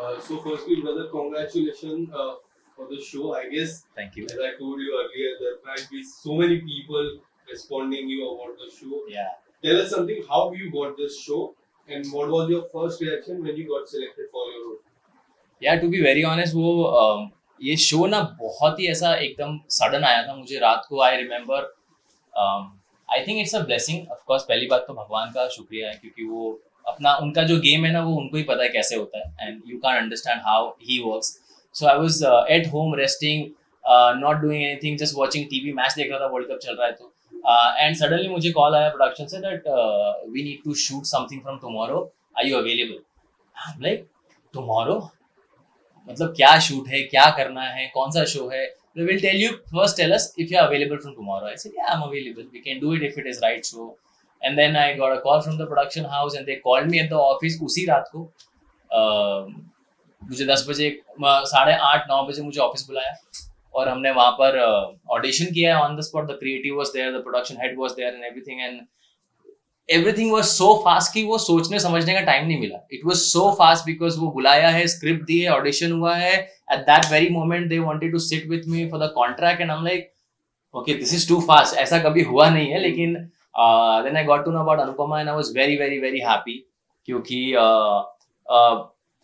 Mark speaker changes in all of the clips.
Speaker 1: So firstly, brother, congratulations for the show. I guess,
Speaker 2: Thank you.
Speaker 1: as I told you earlier, there might be so many people responding you about the show.
Speaker 2: Yeah.
Speaker 1: Tell us something. How you got this show, and what was your first reaction when you got selected for your role?
Speaker 2: या to be very honest वो ये show ना बहुत ही ऐसा एकदम sudden आया था मुझे रात को. I remember, I think it's a blessing. Of course पहली बात तो भगवान का शुक्रिया है क्योंकि वो अपना उनका जो गेम है ना वो उनको ही पता है कैसे होता है and you can understand how he works. So I was at home resting, not doing anything, just watching TV. Match देख रहा था, वर्ल्ड कप चल रहा है तो एंड सडनली मुझे कॉल आया प्रोडक्शन से that we need to shoot something from tomorrow, are you available? Like tomorrow मतलब क्या शूट है, क्या करना है, कौन सा शो है? They will tell you, first tell us if you are available from tomorrow. I said, yeah, I'm available. We can do it if it is right show. And then I got a call from the production house and they called me at the office उसी रात को. मुझे 10 बजे 8:30-9 बजे मुझे office बुलाया और हमने वहाँ पर ऑडिशन किया on the spot. The creative was there, the production head was there and everything was so fast कि वो सोचने समझने का टाइम नहीं मिला. It was so fast because वो बुलाया है, स्क्रिप्ट दी है, ऑडिशन हुआ है. At that very moment they wanted to sit with me for the contract and I am like okay this is too fast. ऐसा कभी हुआ नहीं है. लेकिन then I got to know about Anupama and I was very very very happy क्योंकि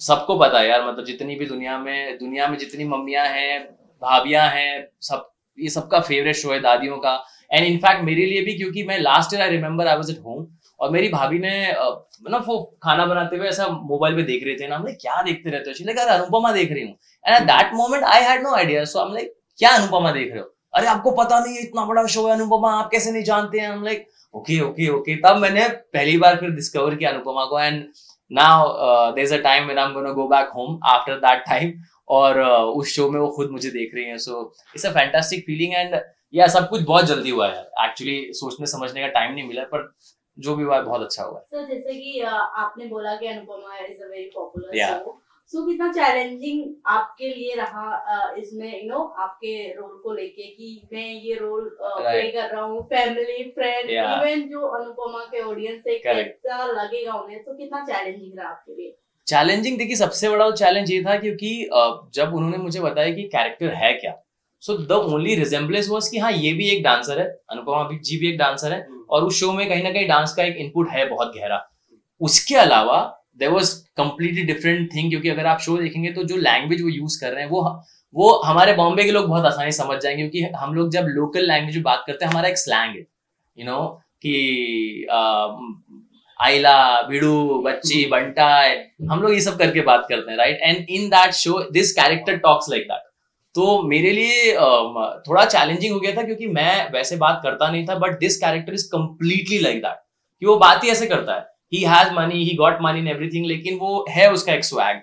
Speaker 2: सबको पता है यार, मतलब जितनी भी दुनिया में जितनी मम्मियाँ हैं, भाभियाँ हैं, सब ये सबका फेवरेट शो है दादियों का. एंड इनफैक्ट मेरे लिए भी क्योंकि मैं last year I remember I was at home और मेरी भाभी ने मतलब वो खाना बनाते हुए ऐसा मोबाइल पे देख रहे थे ना. हम लाइक क्या देखते रहते हो? शी लाइक यार अनुपमा देख रही हूँ. And at that moment I had no idea. So I am like क्या अनुपमा देख रहे हो? अरे आपको पता नहीं है इतना बड़ा शो है अनुपमा, आप कैसे नहीं जानते हैं? I am like okay okay okay. तब मैंने पहली बार फिर डिस्कवर किया अनुपमा को. And now there is a time when I am gonna go back home after that time और उस शो में वो खुद मुझे देख रही हैं. So it's a fantastic feeling and या सब कुछ बहुत जल्दी हुआ है. एक्चुअली सोचने समझने का टाइम नहीं मिला पर जो भी हुआ है बहुत अच्छा हुआ है.
Speaker 3: सर जैसे कि आपने बोला कि Anupama is a very popular
Speaker 2: Yeah.
Speaker 3: Show. So कितना चैलेंजिंग आपके लिए रहा इसमें आपके रोल को लेके कि मैं ये रोल प्ले
Speaker 2: Right.
Speaker 3: कर रहा हूँ, फैमिली फ्रेंड
Speaker 2: Yeah.
Speaker 3: इवन जो अनुपमा के ऑडियंस है
Speaker 2: Correct.
Speaker 3: कैसा लगेगा उन्हें, तो कितना चैलेंजिंग रहा आपके लिए?
Speaker 2: चैलेंजिंग देखिए सबसे बड़ा चैलेंज ये था क्योंकि जब उन्होंने मुझे बताया कि कैरेक्टर है क्या, so the only resemblance was कि हाँ ये भी एक डांसर है, अनुपमा जी भी एक डांसर है और उस शो में कहीं ना कहीं डांस का एक इनपुट है बहुत गहरा. उसके अलावा there was completely different thing क्योंकि अगर आप शो देखेंगे तो जो लैंग्वेज वो यूज कर रहे हैं वो हमारे बॉम्बे के लोग बहुत आसानी से समझ जाएंगे क्योंकि हम लोग जब लोकल लैंग्वेज में बात करते हैं हमारा एक स्लैंग है कि आइला भिड़ू बच्ची बंटा, हम लोग ये सब करके बात करते हैं right. And in that show this character talks like that. तो मेरे लिए थोड़ा चैलेंजिंग हो गया था क्योंकि मैं वैसे बात करता नहीं था but this character is completely like that कि वो बात ही ऐसे करता है. He has money, he got money in everything, लेकिन वो है उसका एक स्वैग.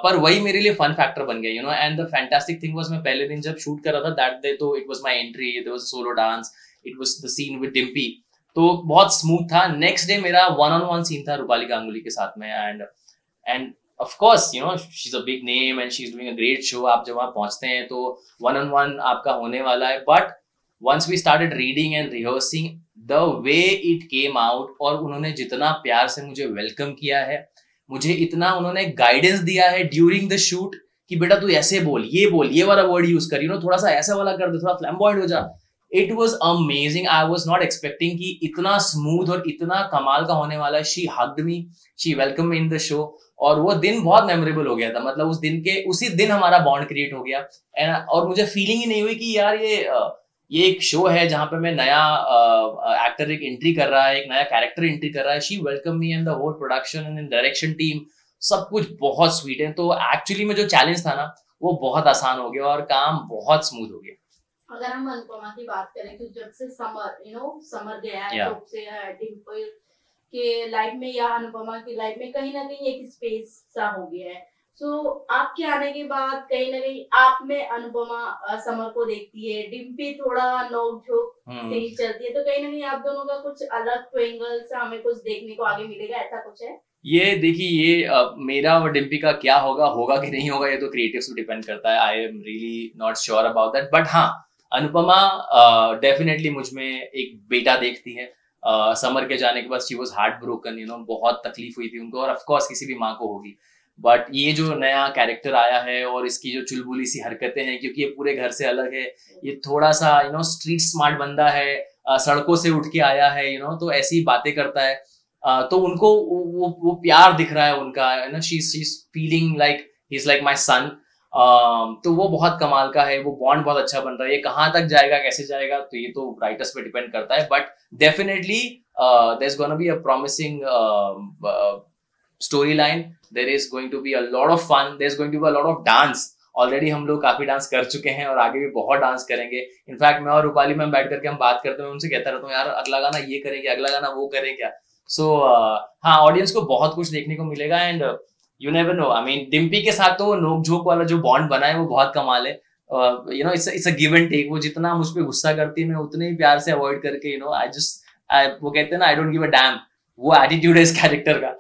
Speaker 2: पर वही मेरे लिए फन फैक्टर बन गया and the fantastic thing was मैं पहले दिन जब शूट कर रहा था दैट डे तो it was my entry, there was a solo dance, it was the scene with Dimpy, तो बहुत स्मूथ था. नेक्स्ट डे मेरा 1-on-1 सीन था रूपाली गांगुली के साथ में and of course she's a big name and she's doing a great show. आप जब वहाँ पहुँचते हैं तो 1-on-1 आपका होने वाला है. but once we started reading and rehearsing the way it came out और उन्होंने जितना प्यार से मुझे वेलकम किया है, मुझे इतना उन्होंने गाइडेंस दिया है ड्यूरिंग द शूट कि बेटा तू ऐसे बोल, ये वाला वर्ड यूज कर, थोड़ा सा ऐसा वाला कर दे, थोड़ा फ्लैम्बॉयंट हो जा. It was amazing. I was not expecting कि इतना स्मूथ और इतना कमाल का होने वाला है. She hugged me, she welcome me in the show और वो दिन बहुत मेमोरेबल हो गया था. मतलब उसी दिन हमारा बॉन्ड क्रिएट हो गया और मुझे फीलिंग ही नहीं हुई कि यार ये एक शो है जहां पे मैं नया एक्टर एक एंट्री कर रहा है, एक नया कैरेक्टर एंट्री कर रहा है. She welcome me and the whole production and direction team, सब कुछ बहुत स्वीट है. तो एक्चुअली में जो चैलेंज था ना वो बहुत आसान हो गया और काम बहुत स्मूथ हो गया.
Speaker 3: अगर हम अनुपमा की बात करें तो जब से समर गया है तब से डिम्पल के लाइफ में या अनुपमा की लाइफ में कहीं ना कहीं एक स्पेस सा हो गया है. सो आपके आने के बाद कहीं ना कहीं आप में अनुपमा समर को देखती है, डिम्पी थोड़ा नोक झोंक से ही चलती है, तो कहीं ना कहीं आप दोनों का कुछ अलग एंगल से हमें कुछ देखने को आगे मिलेगा, ऐसा कुछ है?
Speaker 2: ये देखिए ये मेरा और डिम्पी का क्या होगा कि नहीं होगा, ये तो क्रिएटिव्स पे डिपेंड करता है. I am really not sure about that. But हाँ अनुपमा डेफिनेटली मुझ में एक बेटा देखती है. समर के जाने के बाद शी वाज हार्ट ब्रोकन, बहुत तकलीफ हुई थी उनको और ऑफ कोर्स किसी भी माँ को होगी. बट ये जो नया कैरेक्टर आया है और इसकी जो चुलबुली सी हरकतें हैं, क्योंकि ये पूरे घर से अलग है, ये थोड़ा सा स्ट्रीट स्मार्ट बंदा है, सड़कों से उठ के आया है, तो ऐसी बातें करता है, तो उनको वो प्यार दिख रहा है उनका, she is feeling like he is like my son. तो वो बहुत कमाल का है, वो बॉन्ड बहुत अच्छा बन रहा है। ये कहाँ तक जाएगा, कैसे जाएगा, तो ये तो राइटर्स पे डिपेंड करता है, but definitely there is gonna be a promising story line, there is going to be a lot of fun, there is going to be a lot of dance. Already हम लोग काफी dance कर चुके हैं और आगे भी बहुत डांस करेंगे। इनफैक्ट मैं और रूपाली मैम बैठ करके हम बात करते हैं, मैं उनसे कहता रहता हूँ यार अगला गाना ये करें क्या, अगला गाना वो करें क्या। सो हाँ, ऑडियंस को बहुत कुछ देखने को मिलेगा and you never know, I mean Dimpy के साथ तो नोक झोंक वाला जो बॉन्ड बना है वो बहुत कमाल है। It's a give and take. वो जितना मुझ पर गुस्सा करती है मैं उतने ही प्यार से अवॉइड करके वो कहते हैं ना, I don't give a damn, वो एटीट्यूड है इस कैरेक्टर का।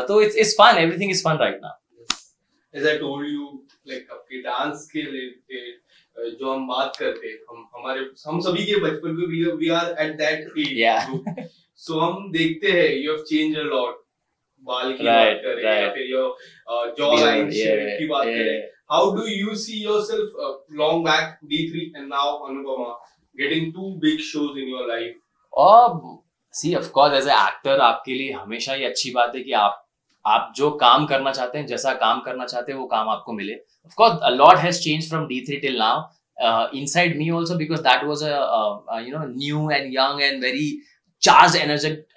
Speaker 2: तो it's fun, everything is fun right now.
Speaker 1: As I told you, like आपके डांस के लिए जो हम बात करते हैं, हम सभी के बचपन में we are at that age.
Speaker 2: Yeah.
Speaker 1: So हम देखते हैं you have changed a lot. बाल की बात करें या फिर your jawline shape की बात करें. How do you see yourself long back D3 and now Anupama getting two big shows in your life?
Speaker 2: See, of course, as an actor आपके लिए हमेशा ये अच्छी बात है कि आप जो काम करना चाहते हैं, जैसा काम करना चाहते हैं, वो काम आपको मिले। Of course, a lot has changed from D3 till now. Inside me also, because that was a new and young and very charged,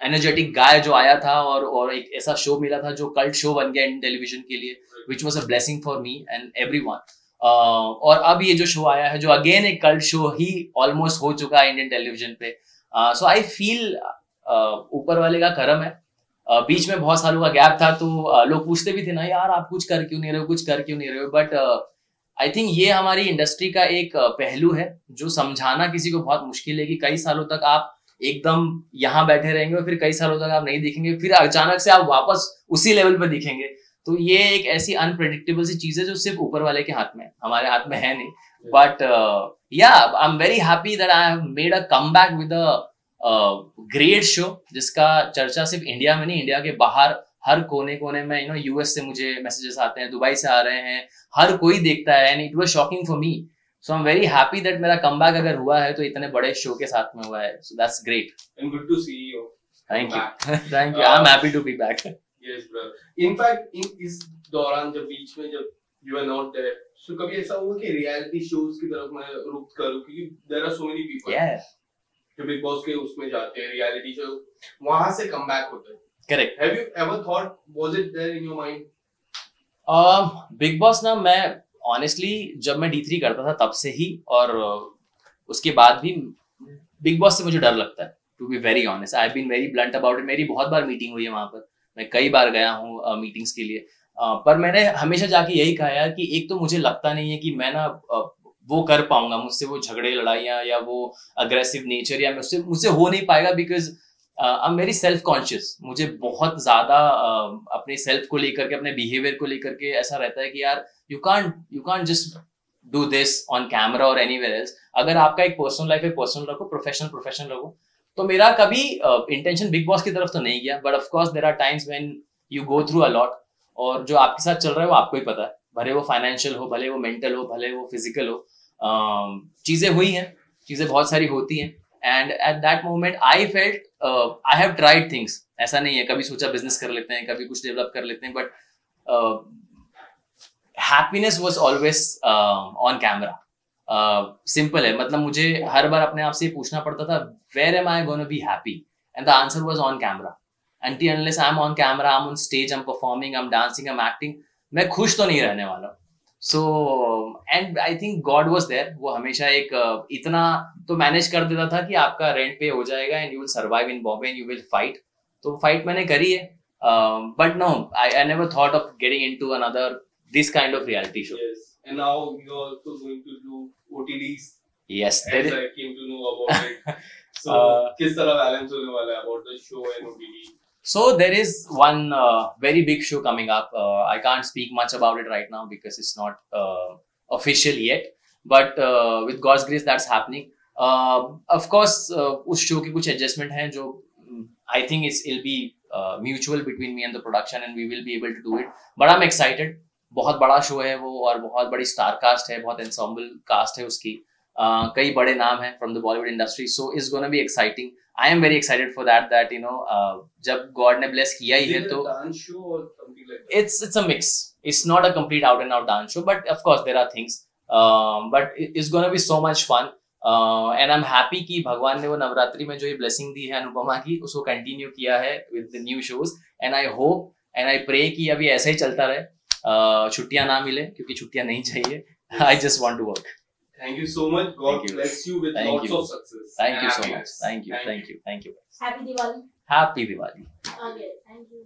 Speaker 2: energetic guy जो आया था और एक ऐसा शो मिला था जो कल्ट शो बन गया इंडियन टेलीविजन के लिए, which was a blessing for me and everyone. और अब ये जो शो आया है जो अगेन एक कल्ट शो ही ऑलमोस्ट हो चुका है इंडियन टेलीविजन पे। सो आई फील ऊपर वाले का करम है। बीच में बहुत सालों का गैप था, तो लोग पूछते भी थे ना यार आप कुछ कर क्यों नहीं रहे हो, बट आई थिंक ये हमारी इंडस्ट्री का एक पहलू है जो समझाना किसी को बहुत मुश्किल है कि कई सालों तक आप एकदम यहाँ बैठे रहेंगे और फिर कई सालों तक आप नहीं दिखेंगे, फिर अचानक से आप वापस उसी लेवल पर दिखेंगे। तो ये एक ऐसी अनप्रेडिक्टेबल सी चीज है जो सिर्फ ऊपर वाले के हाथ में, हमारे हाथ में है नहीं। But I am very happy that I have made a comeback with a great show, जिसका चर्चा सिर्फ इंडिया में नहीं, इंडिया के बाहर हर कोने कोने में, यूएस से मुझे मैसेजेस आते हैं, दुबई से आ रहे हैं, हर कोई देखता है and it was shocking for me. So I am very happy that मेरा कमबैक अगर हुआ है तो इतने बड़े शो के साथ में हुआ है। So that's great
Speaker 1: and good to see you.
Speaker 2: Thank you I am happy to be back.
Speaker 1: Yes brother. In fact इस दौरान जब बीच में जब you are not there, so कभी ऐसा हुआ कि रियलिटी शोज की तरफ मैं रुक करूं, क्योंकि there are so many people जो बिग बॉस के उसमें जाते हैं, रियलिटी शो, वहां से कमबैक होता है।
Speaker 2: Correct.
Speaker 1: Have you ever thought, was it there in your mind?
Speaker 2: Bigg Boss ना, मैं ऑनेस्टली जब मैं D3 करता था तब से ही, और उसके बाद भी बिग बॉस से मुझे डर लगता है, to be very honest. I have been very blunt about it. मेरी बहुत बार मीटिंग हुई है वहां पर, मैं कई बार गया हूँ मीटिंग्स के लिए, पर मैंने हमेशा जाके यही कहा यार कि एक तो मुझे लगता नहीं है कि मैं ना वो कर पाऊंगा, मुझसे वो झगड़े लड़ाइयाँ या वो अग्रेसिव नेचर या मुझसे हो नहीं पाएगा, because I am very self conscious. मुझे बहुत ज्यादा अपने सेल्फ को लेकर के, अपने बिहेवियर को लेकर के ऐसा रहता है कि यार you can't just do this on camera और एनीवेयर एल्स। अगर आपका एक पर्सनल लाइफ है, पर्सनल रखो, प्रोफेशनल रखो। तो मेरा कभी इंटेंशन बिग बॉस की तरफ तो नहीं गया, but of course there are times when you go through a lot, और जो आपके साथ चल रहा है वो आपको ही पता है, भले वो फाइनेंशियल हो, भले वो मेंटल हो, भले वो फिजिकल हो। चीजें हुई हैं, चीजें बहुत सारी होती हैं, and at that moment I felt I have tried things. ऐसा नहीं है, कभी सोचा बिजनेस कर लेते हैं, कभी कुछ डेवलप कर लेते हैं, but happiness was always on camera. Simple है, मतलब मुझे हर बार अपने आप से पूछना पड़ता था where am I gonna be happy, and the answer was on camera. Until unless I'm on camera, I'm on stage, I'm performing, I'm dancing, I'm acting, मैं खुश तो नहीं रहने वाला। So and I think God was there। वो हमेशा एक इतना तो मैनेज कर देता था कि आपका रेंट पे हो जाएगा and you will survive in Bombay and you will fight। तो फाइट मैंने करी है, but no, I never thought of getting into another this kind of reality show।
Speaker 1: Yes, and now you're also going to do OTTs।
Speaker 2: Yes,
Speaker 1: as I came to know about it। So किस तरह balance होने वाला है about the show and OTT?
Speaker 2: So there is one very big show coming up. I can't speak much about it right now because it's not official yet. But with God's grace, that's happening. Of course, उस show के कुछ adjustment हैं जो I think it'll be mutual between me and the production, and we will be able to do it. But I'm excited. बहुत बड़ा show है वो, और बहुत बड़ी स्टार कास्ट है, बहुत ensemble कास्ट है उसकी, कई बड़े नाम हैं from the Bollywood industry, so it's gonna be exciting. I am very excited for that, you know, जब God ने bless किया ही है तो
Speaker 1: dance show or something like that?
Speaker 2: It's a mix. It's not a complete out and out dance show, but of course there are things. But it's gonna be so much fun. And I'm happy कि भगवान ने वो नवरात्रि में जो ये blessing दी है अनुपमा की, उसको कंटिन्यू किया है with the new shows. And I hope and I pray कि अभी ऐसा ही चलता रहे, छुट्टियां ना मिले, क्योंकि छुट्टियां नहीं चाहिए. I just want to work.
Speaker 1: Thank you so much. God bless you with lots of success.
Speaker 2: Thank you so much. Thank you.
Speaker 3: Happy Diwali.
Speaker 2: Happy Diwali.
Speaker 3: Okay, thank you.